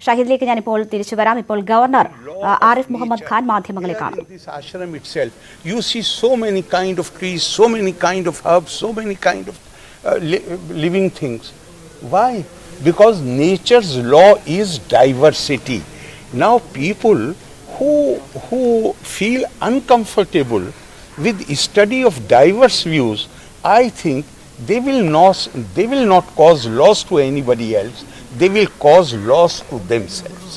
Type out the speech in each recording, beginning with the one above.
ഷാഹിദിലേക്ക് ഞാനിപ്പോൾ തിരിച്ചു വരാം. ഇപ്പോൾ ഗവർണർ ആരിഫ് മുഹമ്മദ് ഖാൻ മാധ്യമങ്ങളെ കാണും. This ashram itself, you see so many kind of trees, so many kind of herbs, so many kind of living things. Why? Because nature's law is diversity. Now people who feel uncomfortable with study of diverse views, I think they will not cause loss to anybody else. They will cause loss to themselves.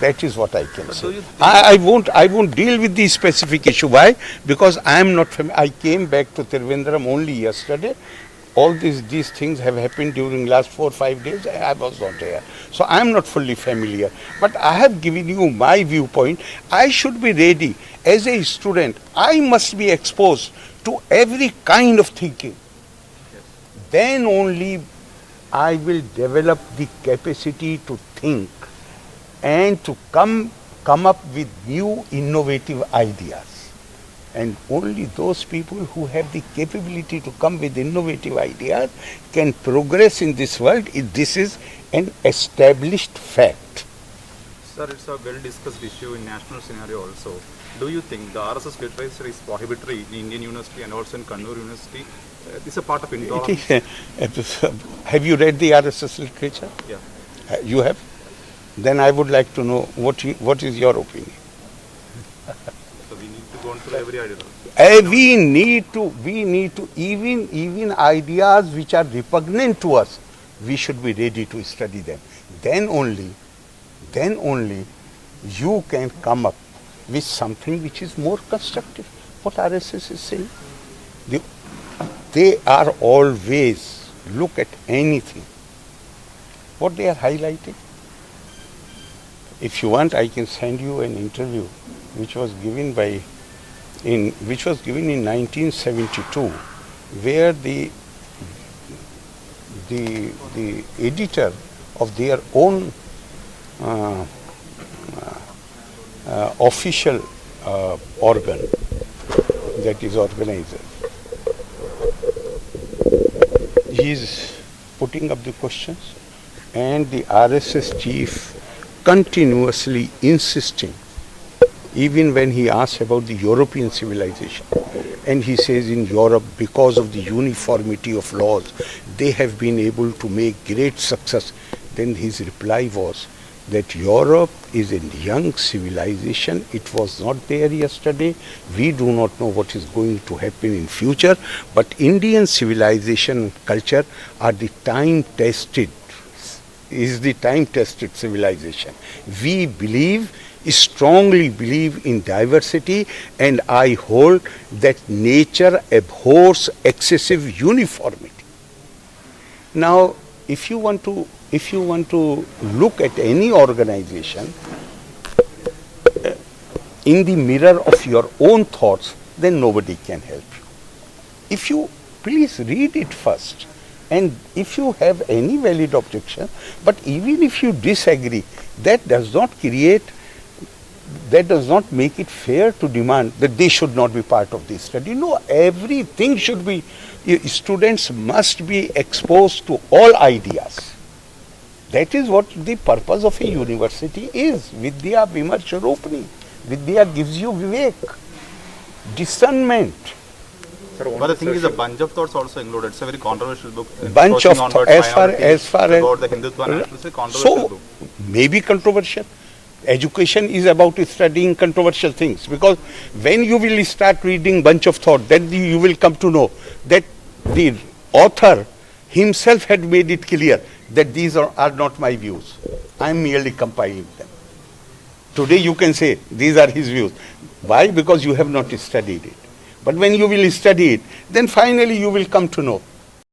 That is what I can say. I won't deal with the specific issue. Why? Because I am not familiar. I came back to Trivandrum only yesterday. All these things have happened during last 4 or 5 days. I was not here. So I am not fully familiar. But I have given you my viewpoint. I should be ready. As a student, I must be exposed to every kind of thinking. Then only I will develop the capacity to think and to come up with new innovative ideas. And only those people who have the capability to come with innovative ideas can progress in this world. This is an established fact. Sir, it's a well-discussed issue in national scenario also. Do you think the RSS literature is prohibitory in Indian University and also in Kannur University? This is a part of intolerance. Have you read the RSS literature? Yeah. You have? Then I would like to know what is your opinion. So we need to go through every idea. We need to even ideas which are repugnant to us, we should be ready to study them. Then only you can come up with something which is more constructive. What RSS is saying, they are always look at anything. What they are highlighting. If you want, I can send you an interview which was given in 1972, where the editor of their own official organ, that is organizer, he is putting up the questions, and the RSS chief continuously insisting, even when he asks about the European civilization, and he says in Europe, because of the uniformity of laws, they have been able to make great success. Then his reply was that Europe is a young civilization. It was not there yesterday. We do not know what is going to happen in future, but Indian civilization and culture are the time-tested civilization. We strongly believe in diversity, and I hold that nature abhors excessive uniformity. Now, if you want to look at any organization in the mirror of your own thoughts, then nobody can help you. If you please read it first, and if you have any valid objection, but even if you disagree, that does not make it fair to demand that they should not be part of this study. No, everything should be, students must be exposed to all ideas. That is what the purpose of a university is. Vidya Vimarsha Rupani. Vidya gives you vivek, discernment. But the thing is, a bunch of thoughts also included. It's a very controversial book. Bunch of as far as about the Hindutva, it's a controversial book. Maybe controversial. Education is about studying controversial things, because when you will start reading bunch of thought, then you will come to know that the author himself had made it clear that these are not my views. I am merely compiling them. Today you can say these are his views. Why? Because you have not studied it. But when you will study it, then finally you will come to know